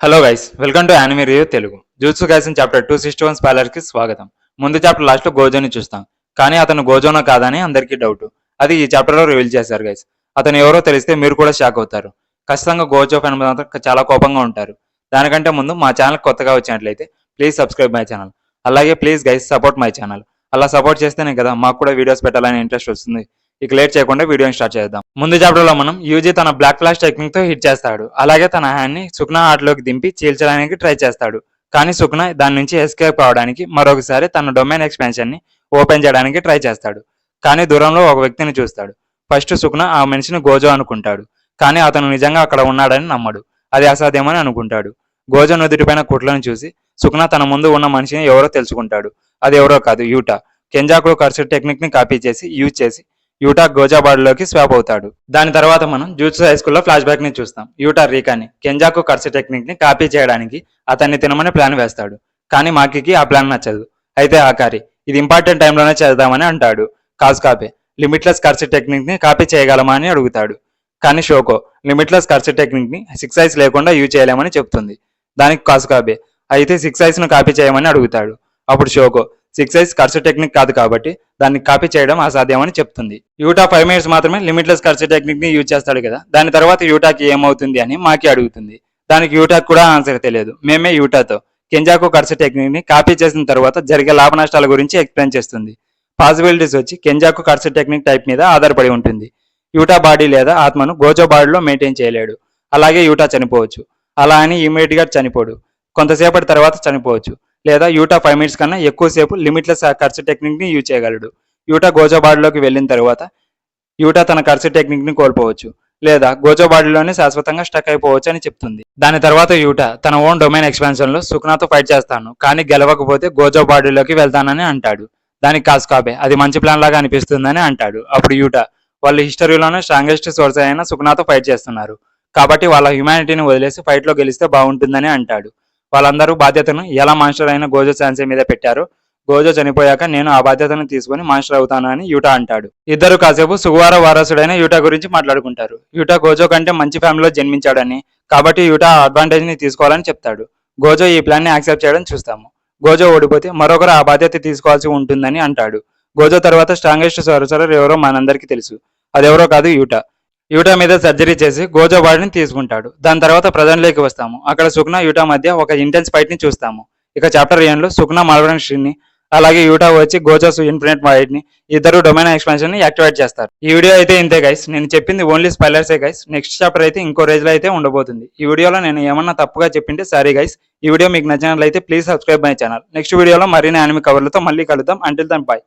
Hello guys, welcome to anime review Telugu. Jujutsu Kaisen chapter 261 spoiler కి స్వాగతం. ముందు chapter last లో గోజోని చూస్తాం, కానీ అతను గోజోనో కాదని అందరికీ డౌట్. అది ఈ చాప్టర్ లో రివీల్ చేశారు గైస్. అతను ఎవరో తెలిస్తే మీరు కూడా షాక్ అవుతారు. ఖచ్చితంగా గోజో ఫ్యాన్ మాత్రం చాలా కోపంగా ఉంటారు. దానికంటే ముందు మా ఛానల్ కొత్తగా వచ్చినట్లయితే ప్లీజ్ సబ్స్క్రైబ్ మై ఛానల్. అలాగే please guys support my channel. అలా సపోర్ట్ చేస్తేనే కదా మాకు కూడా వీడియోస్ పెట్టాలని ఇంట్రెస్ట్ వస్తుంది. ఇక లేట్ చేయకుండా వీడియోని స్టార్ట్ చేద్దాం. ముందు చాప్టర్ లో మనం యూజీ తన బ్లాక్ ఫ్లాష్ టెక్నిక్ తో హిట్ చేస్తాడు. అలాగే తన హ్యాండ్ ని సుఖ్నా ఆటలోకి దింపి చీల్చడానికి ట్రై చేస్తాడు. కానీ సుఖ్నా దాని నుంచి ఎస్కేప్ అవడానికి మరొకసారి తన డొమైన్ ఎక్స్పాన్షన్ ని ఓపెన్ చేయడానికి ట్రై చేస్తాడు. కానీ దూరంలో ఒక వ్యక్తిని చూస్తాడు. ఫస్ట్ సుఖ్నా ఆ మనిషిని గోజో అనుకుంటాడు. కానీ అతను నిజంగా అక్కడ ఉన్నాడని నమ్మడు. అది అసాధ్యమని అనుకుంటాడు. గోజో నుదుటిపైన కుట్లను చూసి సుఖ్నా తన ముందు ఉన్న మనిషిని ఎవరో తెలుసుకుంటాడు. అది ఎవరో కాదు, యూటా. కెంజాకు కర్సర్ టెక్నిక్ ని కాపీ చేసి యూజ్ చేసి యూటా గోజా బాడీలోకి స్వాప్ అవుతాడు. దాని తర్వాత మనం జూత్సు హై స్కూల్లో ఫ్లాష్ బ్యాక్ ని చూస్తాం. యూటా రీకాని కెంజాకు కర్సర్ టెక్నిక్ ని కాపీ చేయడానికి అతన్ని తినమని ప్లాన్ వేస్తాడు. కానీ మాకికి ఆ ప్లాన్ నచ్చదు. అయితే ఆకారి ఇది ఇంపార్టెంట్ టైంలోనే చేద్దామని అంటాడు. కాస్కాపే లిమిట్లెస్ కర్సర్ టెక్నిక్ ని కాపీ చేయగలమా అని అడుగుతాడు. కానీ షోకో లిమిట్లెస్ కర్సర్ టెక్నిక్ ని 6 ఐస్ లేకుండా యూజ్ చేయలేమని చెప్తుంది. దానికి కాస్కాబే అయితే 6 ఐస్ ను కాపీ చేయమని అడుగుతాడు. అప్పుడు షోకో 6 ఐస్ కర్సర్ టెక్నిక్ కాదు కాబట్టి దాన్ని కాపీ చేయడం అసాధ్యమని చెప్తుంది. యూటా 5 మినిట్స్ మాత్రమే లిమిట్లెస్ కర్సర్ టెక్నిక్ ని యూజ్ చేస్తాడు కదా, దాని తర్వాత యూటాకి ఏమవుతుంది అని మాకి అడుగుతుంది. దానికి యూటాకి కూడా ఆన్సర్ తెలియదు. మేమే యూటాతో కెంజాకు కర్సర్ టెక్నిక్ ని కాపీ చేసిన తర్వాత జరిగే లాభ నష్టాల గురించి ఎక్స్ప్లెయిన్ చేస్తుంది. పాసిబిలిటీస్ వచ్చి కెంజాకు కర్సర్ టెక్నిక్ టైప్ మీద ఆధారపడి ఉంటుంది. యూటా బాడీ లేదా ఆత్మను గోజో బాడీలో మెయింటైన్ చేయలేడు. అలాగే యూటా చనిపోవచ్చు. అలా అని ఇమీడియట్ గా చనిపోడు. కొంతసేపటి తర్వాత చనిపోవచ్చు. లేదా యూటా 5 మినిట్స్ కన్నా ఎక్కువసేపు లిమిట్లెస్ కర్సర్ టెక్నిక్ ని యూజ్ చేయగలడు. యూటా గోజో బాడీలోకి వెళ్ళిన తర్వాత యూటా తన కర్సర్ టెక్నిక్ ని కోల్పోవచ్చు. లేదా గోజో బాడీలోనే శాశ్వతంగా స్టక్ అయిపోవచ్చు అని చెప్తుంది. దాని తర్వాత యూటా తన ఓన్ డొమైన్ ఎక్స్పాన్షన్ లో సుఖ్నాతో ఫైట్ చేస్తాను, కానీ గెలవకపోతే గోజో బాడీలోకి వెళ్తానని అంటాడు. దానికి కాస్కాబే అది మంచి ప్లాన్ లాగా అనిపిస్తుందని అంటాడు. అప్పుడు యూటా వాళ్ళు హిస్టరీలోనే స్ట్రాంగెస్ట్ సోర్స్ అయిన సుఖ్నాతో ఫైట్ చేస్తున్నారు, కాబట్టి వాళ్ళ హ్యుమానిటీని వదిలేసి ఫైట్ లో గెలిస్తే బాగుంటుందని అంటాడు. వాళ్ళందరూ బాధ్యతను ఎలా మాస్టర్ అయిన గోజో సాన్సే మీద పెట్టారో, గోజో చనిపోయాక నేను ఆ బాధ్యతను తీసుకుని మాస్టర్ అవుతాను అని యూటా అంటాడు. ఇద్దరు కాసేపు సుగువార వారసుడైన యూటా గురించి మాట్లాడుకుంటారు. యూటా గోజో కంటే మంచి ఫ్యామిలీలో జన్మించాడని, కాబట్టి యూటా ఆ అడ్వాంటేజ్ ని తీసుకోవాలని చెప్తాడు. గోజో ఈ ప్లాన్ ని యాక్సెప్ట్ చేయడం చూస్తాము. గోజో ఓడిపోతే మరొకరు ఆ బాధ్యత తీసుకోవాల్సి ఉంటుందని అంటాడు. గోజో తర్వాత స్ట్రాంగెస్ట్ సోర్సరర్ ఎవరో మనందరికీ తెలుసు. అదెవరో కాదు, యూటా. యూటా మీద సర్జరీ చేసి గోజో బాడీని తీసుకుంటాడు. దాని తర్వాత ప్రజెంట్లోకి వస్తాము. అక్కడ సుఖ్నా యూటా మధ్య ఒక ఇంటెన్స్ ఫైట్ ని చూస్తాము. ఇక చాప్టర్ 8 లో సుఖ్నా మల్వరన్ ని అలాగే యూటా వచ్చి గోజోస్ ఇన్ఫినిట్ వైడ్ ని ఇద్దరు డొమైన్ ఎక్స్పాన్షన్ ని యాక్టివేట్ చేస్తారు. ఈ వీడియో అయితే ఇంతే గైస్. నేను చెప్పింది ఓన్లీ స్పాయిలర్సే గైస్. నెక్స్ట్ చాప్టర్ అయితే ఇంకో రేంజ్ లో అయితే ఉండబోతుంది. ఈ వీడియోలో నేను ఏమన్నా తప్పుగా చెప్పింటే సారీ గైస్. ఈ వీడియో మీకు నచ్చినట్లయితే please subscribe my channel. Next వీడియోలో మరిన్ని యానిమే కవర్లతో మళ్ళీ కలుద్దాం. Until then by.